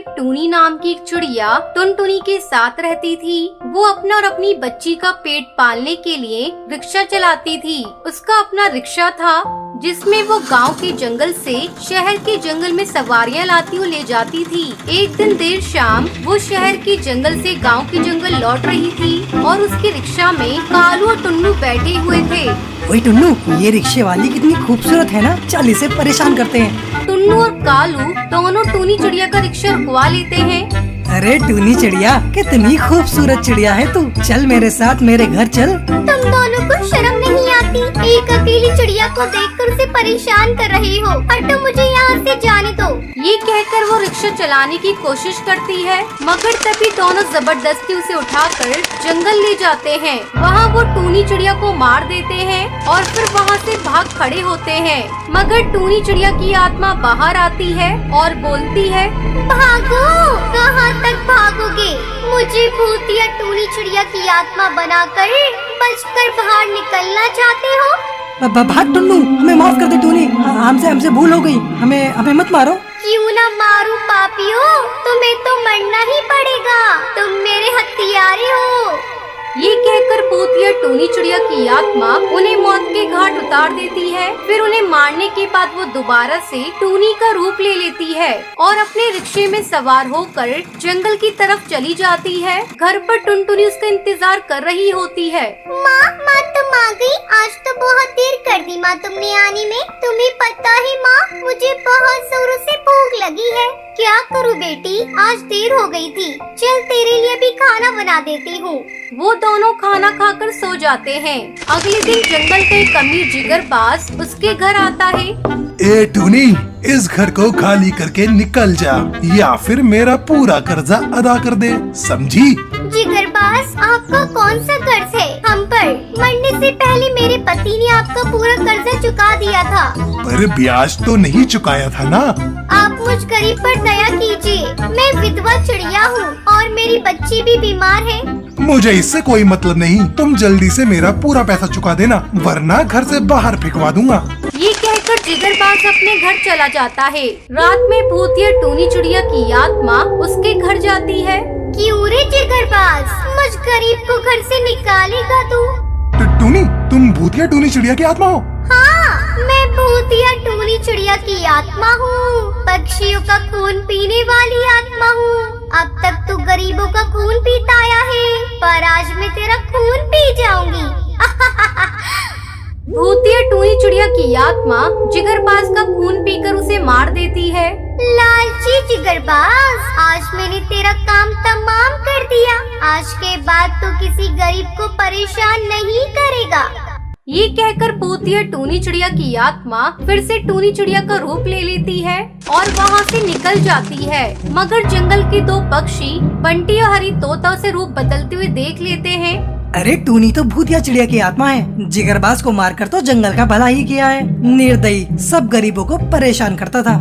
कि टूनी नाम की एक चिड़िया टुनटुनी के साथ रहती थी। वो अपना और अपनी बच्ची का पेट पालने के लिए रिक्शा चलाती थी। उसका अपना रिक्शा था जिसमें वो गांव के जंगल से शहर के जंगल में सवारियां लाती और ले जाती थी। एक दिन देर शाम वो शहर के जंगल से गांव के जंगल लौट रही थी और उसके रिक्शा में कालू और टुन्नू बैठे हुए थे। ओए टुन्नू, ये रिक्शे वाली कितनी खूबसूरत है ना, चल इसे परेशान करते हैं। टुन्नू और कालू दोनों टूनी चिड़िया का रिक्शा रुकवा लेते हैं। अरे टूनी चिड़िया, कितनी खूबसूरत चिड़िया है तू, चल मेरे साथ मेरे घर चल। तुम दोनों को शर्म नहीं आती? एक अकेली चिड़िया को देखकर उसे परेशान कर रहे हो। हटो, मुझे यहाँ से जाने दो। ये कहकर वो रिक्शा चलाने की कोशिश करती है, मगर तभी दोनों जबरदस्ती उसे उठाकर जंगल ले जाते हैं। वहाँ वो टूनी चिड़िया को मार देते हैं और फिर वहाँ से भाग खड़े होते हैं। मगर टूनी चिड़िया की आत्मा बाहर आती है और बोलती है, भागो, कहाँ तक भागोगे? मुझे भूतिया टूनी चिड़िया की आत्मा बनाकर बचकर बाहर निकलना चाहते हो? भाग टुन्नू, हमें माफ कर दे टूनी, हमसे भूल हो गई, हमें मत मारो। क्यों ना मारूं पापियों, तुम्हें तो मरना ही पड़ेगा, तुम मेरे हत्यारे हो। ये कहकर भूतिया टूनी चिड़िया की आत्मा उन्हें मौत के घाट उतार देती है। फिर उन्हें मारने के बाद वो दोबारा से टूनी का रूप ले लेती है और अपने रिक्शे में सवार होकर जंगल की तरफ चली जाती है। घर पर टुनटुनी उसका इंतजार कर रही होती है। माँ तुम आ गई? आज तो बहुत देर कर दी माँ तुमने आने में। तुम्हें पता है माँ, मुझे बहुत जोरों से भूख लगी है। क्या करूँ बेटी, आज देर हो गई थी। चल तेरे लिए भी खाना बना देती हूँ। वो दोनों खाना खाकर सो जाते हैं। अगले दिन जंगल का एक अमीर जिगरबाज उसके घर आता है। ए टूनी, इस घर को खाली करके निकल जा या फिर मेरा पूरा कर्जा अदा कर दे, समझी? जिगरबाज, आपका कौन सा कर्ज है हम पर? मरने से पहले मेरे पति ने आपका पूरा कर्जा चुका दिया था। पर ब्याज तो नहीं चुकाया था ना? आप मुझ गरीब पर दया कीजिए। मैं विधवा चिड़िया हूँ और मेरी बच्ची भी बीमार है। मुझे इससे कोई मतलब नहीं, तुम जल्दी से मेरा पूरा पैसा चुका देना, वरना घर से बाहर फेंकवा दूंगा। ये कहकर जिगरबाज अपने घर चला जाता है। रात में भूतिया टूनी चिड़िया की आत्मा उसके घर जाती है। क्यों रे जिगरबाज, मुझ गरीब को घर से निकालेगा तू? टूनी, तुम भूतिया टूनी चिड़िया की आत्मा हो? हाँ, मैं भूतिया टूनी चिड़िया की आत्मा हूँ, पक्षियों का खून पीने वाली आत्मा हूँ। अब तक तू गरीबों का खून पीता आया है, पर आज मैं तेरा खून पी जाऊंगी। भूतिया टूनी चिड़िया की आत्मा जिगरबाज का खून पीकर उसे मार देती है। लालची जिगरबाज, आज मैंने तेरा काम तमाम कर दिया। आज के बाद तू किसी गरीब को परेशान नहीं करेगा। ये कहकर भूतिया टूनी चिड़िया की आत्मा फिर से टूनी चिड़िया का रूप ले लेती है और वहाँ से निकल जाती है। मगर जंगल के दो पक्षी बंटी और हरी तोता उसे रूप बदलते हुए देख लेते हैं। अरे टूनी तो भूतिया चिड़िया की आत्मा है, जिगरबाज को मारकर तो जंगल का भला ही किया है। निर्दयी, सब गरीबों को परेशान करता था।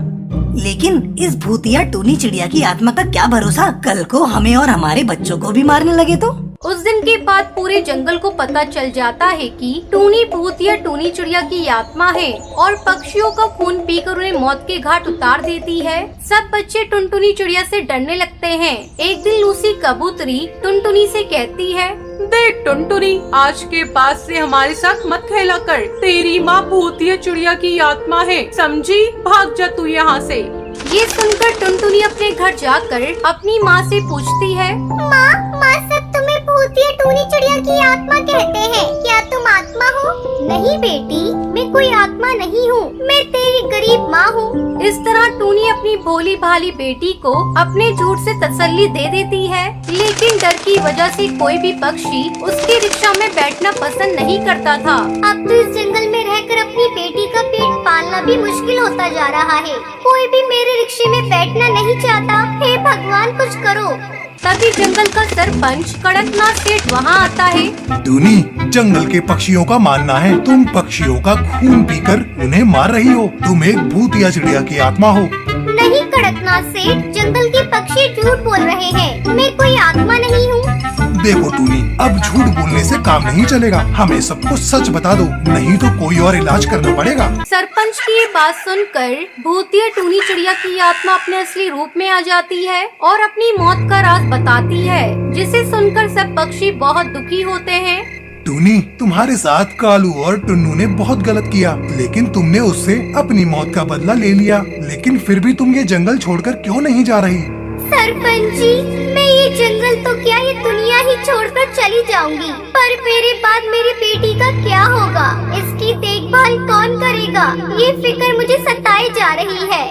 लेकिन इस भूतिया टूनी चिड़िया की आत्मा का क्या भरोसा, कल को हमें और हमारे बच्चों को भी मारने लगे तो? उस दिन के बाद पूरे जंगल को पता चल जाता है कि टूनी भूतिया टूनी चिड़िया की आत्मा है और पक्षियों का खून पीकर उन्हें मौत के घाट उतार देती है। सब बच्चे टुनटुनी चिड़िया से डरने लगते हैं। एक दिन लूसी कबूतरी टुनटुनी से कहती है, देख टुनटुनी, आज के बाद से हमारे साथ मत खेला कर। तेरी माँ भूतिया चिड़िया की आत्मा है, समझी? भाग जा तू यहाँ से। ये सुनकर टुनटुनी अपने घर जाकर अपनी माँ से पूछती है, माँ सब तुम्हें भूतिया टूनी चिड़िया की आत्मा कहते हैं, क्या तुम आत्मा हो? नहीं बेटी, मैं कोई आत्मा नहीं हूँ, मैं तेरी गरीब माँ हूँ। इस तरह टूनी अपनी भोली भाली बेटी को अपने झूठ से तसल्ली दे देती है। लेकिन डर की वजह से कोई भी पक्षी उसके रिक्शा में बैठना पसंद नहीं करता था। अब तो इस जंगल में रहकर अपनी बेटी का पेट पालना भी मुश्किल होता जा रहा है। कोई भी मेरे रिक्शे में बैठना नहीं चाहता। हे भगवान, कुछ करो। तभी जंगल का सरपंच कड़कनाथ सेठ वहाँ आता है। टूनी, जंगल के पक्षियों का मानना है तुम पक्षियों का खून पीकर उन्हें मार रही हो। तुम एक भूतिया चिड़िया की आत्मा हो। नहीं कड़कनाथ सेठ, जंगल के पक्षी झूठ बोल रहे हैं। मैं कोई आत्मा नहीं हूँ। देखो टूनी, अब झूठ बोलने से काम नहीं चलेगा, हमें सबको सच बता दो, नहीं तो कोई और इलाज करना पड़ेगा। सरपंच की ये बात सुनकर भूतिया टूनी चिड़िया की आत्मा अपने असली रूप में आ जाती है और अपनी मौत का राज बताती है, जिसे सुनकर सब पक्षी बहुत दुखी होते हैं। टूनी, तुम्हारे साथ कालू और टुन्नू ने बहुत गलत किया, लेकिन तुमने उससे अपनी मौत का बदला ले लिया। लेकिन फिर भी तुम ये जंगल छोड़कर क्यों नहीं जा रही? सरपंच जी, मैं ये जंगल तो क्या, ये दुनिया ही छोड़कर चली जाऊंगी, पर मेरे बाद मेरी बेटी का क्या होगा? इसकी देखभाल कौन करेगा? ये फिक्र मुझे सताए जा रही है।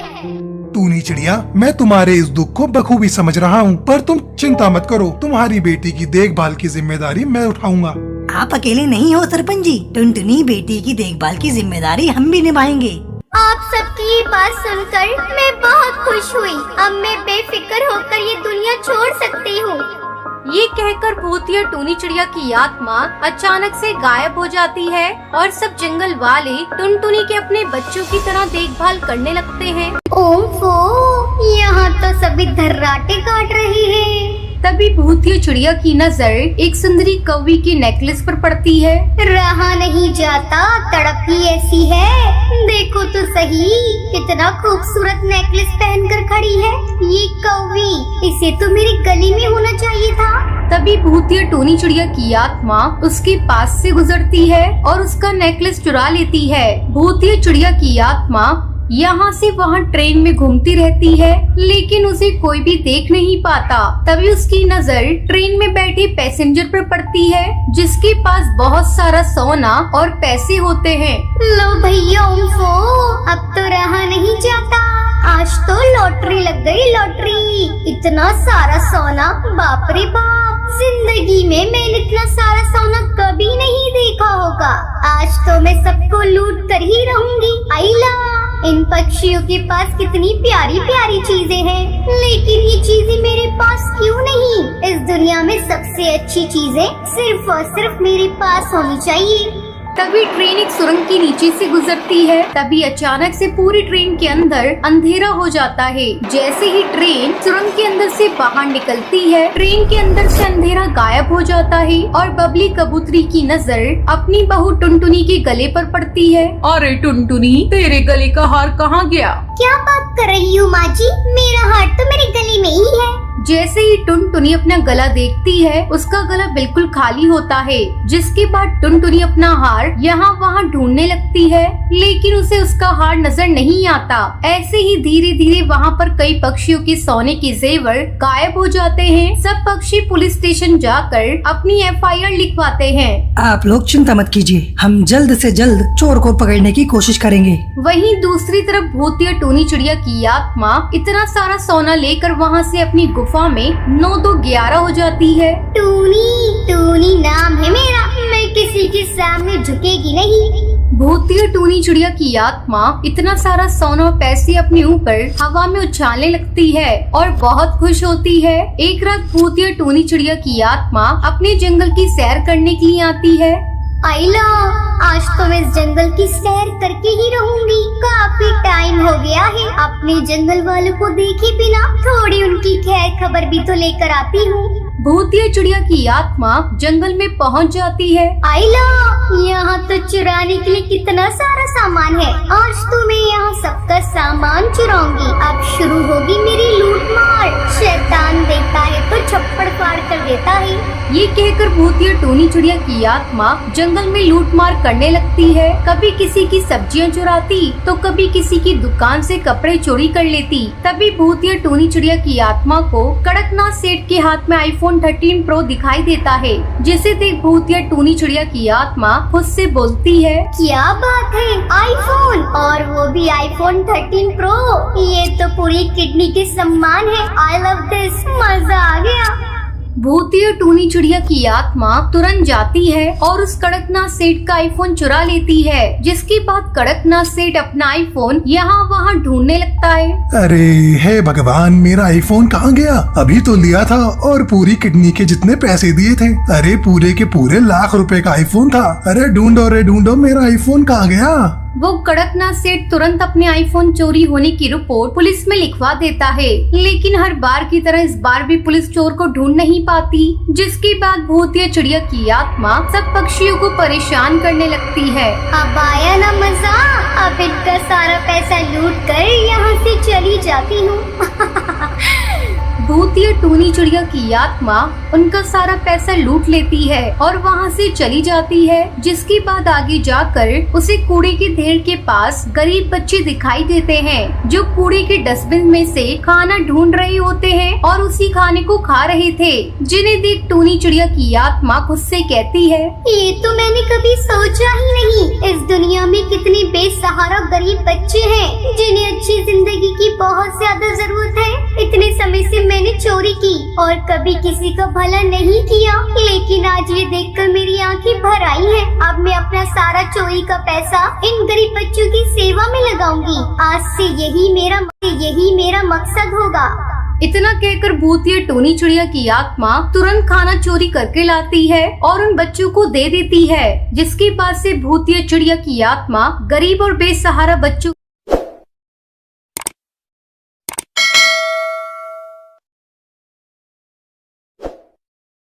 टूनी चिड़िया, मैं तुम्हारे इस दुख को बखूबी समझ रहा हूँ, पर तुम चिंता मत करो, तुम्हारी बेटी की देखभाल की जिम्मेदारी मैं उठाऊंगा। आप अकेले नहीं हो सरपंच जी, टुनटुनी बेटी की देखभाल की जिम्मेदारी हम भी निभाएंगे। आप सबकी ये बात सुनकर मैं बहुत खुश हुई। अब मैं बेफिक्र होकर ये दुनिया छोड़ सकती हूँ। ये कहकर भूतिया टूनी चिड़िया की आत्मा अचानक से गायब हो जाती है और सब जंगल वाले टुनटुनी के अपने बच्चों की तरह देखभाल करने लगते हैं। ओफो, यहाँ तो सभी धर्राटे काट रही है। तभी भूतिया चिड़िया की नजर एक सुंदरी कौवी के नेकलेस पर पड़ती है। रहा नहीं जाता, तड़प ही ऐसी है। देखो तो सही, कितना खूबसूरत नेकलेस पहनकर खड़ी है ये कौवी। इसे तो मेरी गली में होना चाहिए था। तभी भूतिया टूनी चिड़िया की आत्मा उसके पास से गुजरती है और उसका नेकलेस चुरा लेती है। भूतिया चिड़िया की आत्मा यहाँ से वहाँ ट्रेन में घूमती रहती है, लेकिन उसे कोई भी देख नहीं पाता। तभी उसकी नजर ट्रेन में बैठे पैसेंजर पर पड़ती है, जिसके पास बहुत सारा सोना और पैसे होते हैं। लो भैया, उम्फो, अब तो रहा नहीं जाता। आज तो लॉटरी लग गई, लॉटरी। इतना सारा सोना, बाप रे बाप, जिंदगी में मैंने इतना सारा सोना कभी नहीं देखा होगा। आज तो मैं सबको लूट कर ही रहूंगी। आइला, इन पक्षियों के पास कितनी प्यारी प्यारी चीजें हैं, लेकिन ये चीजें मेरे पास क्यों नहीं? इस दुनिया में सबसे अच्छी चीजें सिर्फ और सिर्फ मेरे पास होनी चाहिए। तभी ट्रेन एक सुरंग के नीचे से गुजरती है। तभी अचानक से पूरी ट्रेन के अंदर अंधेरा हो जाता है। जैसे ही ट्रेन सुरंग के अंदर से बाहर निकलती है, ट्रेन के अंदर से अंधेरा गायब हो जाता है और बबली कबूतरी की नजर अपनी बहू टुनटुनी के गले पर पड़ती है। अरे टुनटुनी, तेरे गले का हार कहाँ गया? क्या बात कर रही हो माँ जी? मेरा हार तो मेरे गले में ही है। जैसे ही टुनटुनी अपना गला देखती है, उसका गला बिल्कुल खाली होता है। जिसके बाद टुनटुनी अपना हार यहाँ वहाँ ढूंढने लगती है, लेकिन उसे उसका हार नजर नहीं आता। ऐसे ही धीरे धीरे वहाँ पर कई पक्षियों के सोने के जेवर गायब हो जाते हैं। सब पक्षी पुलिस स्टेशन जाकर अपनी FIR लिखवाते हैं। आप लोग चिंता मत कीजिए, हम जल्द से जल्द चोर को पकड़ने की कोशिश करेंगे। वहीं दूसरी तरफ भूतिया टूनी चिड़िया की आत्मा इतना सारा सोना लेकर वहाँ से अपनी गुफा में 9-2-11 हो जाती है। टूनी, टूनी नाम है मेरा, मैं किसी के सामने झुकेगी नहीं। भूतिया टूनी चिड़िया की आत्मा इतना सारा सोना और पैसे अपने ऊपर हवा में उछालने लगती है और बहुत खुश होती है। एक रात भूतिया टूनी चिड़िया की आत्मा अपने जंगल की सैर करने के लिए आती है। आइला, आज तो मैं इस जंगल की सैर करके ही रहूंगी। काफी टाइम हो गया है अपने जंगल वालों को देखे बिना। थोड़ी उनकी खैर खबर भी तो लेकर आती हूँ। भूतिया चिड़िया की आत्मा जंगल में पहुंच जाती है। आइला, यहाँ तो चुराने के लिए कितना सारा सामान है। आज तो मैं यहाँ सबका सामान चुराऊंगी। अब शुरू होगी मेरी लूटमार। शैतान देता है तो छप्पड़ फाड़ कर देता है। ये कहकर भूतिया टूनी चिड़िया की आत्मा जंगल में लूटमार करने लगती है। कभी किसी की सब्जियां चुराती तो कभी किसी की दुकान से कपड़े चोरी कर लेती। तभी भूतिया टूनी चिड़िया की आत्मा को कड़कनाथ सेठ के हाथ में iPhone 13 Pro दिखाई देता है, जिसे देख भूतिया टूनी चिड़िया की आत्मा खुद से बोलती है, क्या बात है, आईफोन, और वो भी iPhone 13 Pro। ये तो पूरी किडनी के सम्मान है। आई लव दिस, मजा आ गया। भूतिया टूनी चिड़िया की आत्मा तुरंत जाती है और उस कड़कनाथ सेठ का iPhone चुरा लेती है। जिसके बाद कड़कनाथ सेठ अपना iPhone यहाँ वहाँ ढूंढने लगता है। अरे हे भगवान, मेरा iPhone कहाँ गया? अभी तो लिया था और पूरी किडनी के जितने पैसे दिए थे। अरे पूरे के पूरे लाख रुपए का iPhone था। अरे ढूंढो रे ढूंढो, मेरा iPhone कहाँ गया? वो कड़कनाथ सेठ तुरंत अपने आईफोन चोरी होने की रिपोर्ट पुलिस में लिखवा देता है, लेकिन हर बार की तरह इस बार भी पुलिस चोर को ढूंढ नहीं पाती, जिसके बाद भूतिया चिड़िया की आत्मा सब पक्षियों को परेशान करने लगती है। अब आया ना मजा, अब इनका सारा पैसा लूट कर यहाँ से चली जाती हूँ। भूतिया टूनी चिड़िया की आत्मा उनका सारा पैसा लूट लेती है और वहाँ से चली जाती है, जिसके बाद आगे जाकर उसे कूड़े के ढेर के पास गरीब बच्चे दिखाई देते हैं, जो कूड़े के डस्टबिन में से खाना ढूंढ रहे होते हैं और उसी खाने को खा रहे थे, जिन्हें देख टूनी चिड़िया की आत्मा खुद से कहती है, ये तो मैंने कभी सोचा ही नहीं। इस दुनिया में कितने बेसहारा गरीब बच्चे हैं जिन्हें अच्छी जिंदगी की बहुत ज्यादा जरूरत है। इतने समय से मैंने चोरी की और कभी किसी का भला नहीं किया, लेकिन आज ये देखकर मेरी आंखें भर आई है। अब मैं अपना सारा चोरी का पैसा इन गरीब बच्चों की सेवा में लगाऊंगी। आज से यही मेरा मकसद होगा। इतना कहकर भूतिया टूनी चिड़िया की आत्मा तुरंत खाना चोरी करके लाती है और उन बच्चों को दे देती है, जिसके बाद से भूतिया चिड़िया की आत्मा गरीब और बेसहारा बच्चों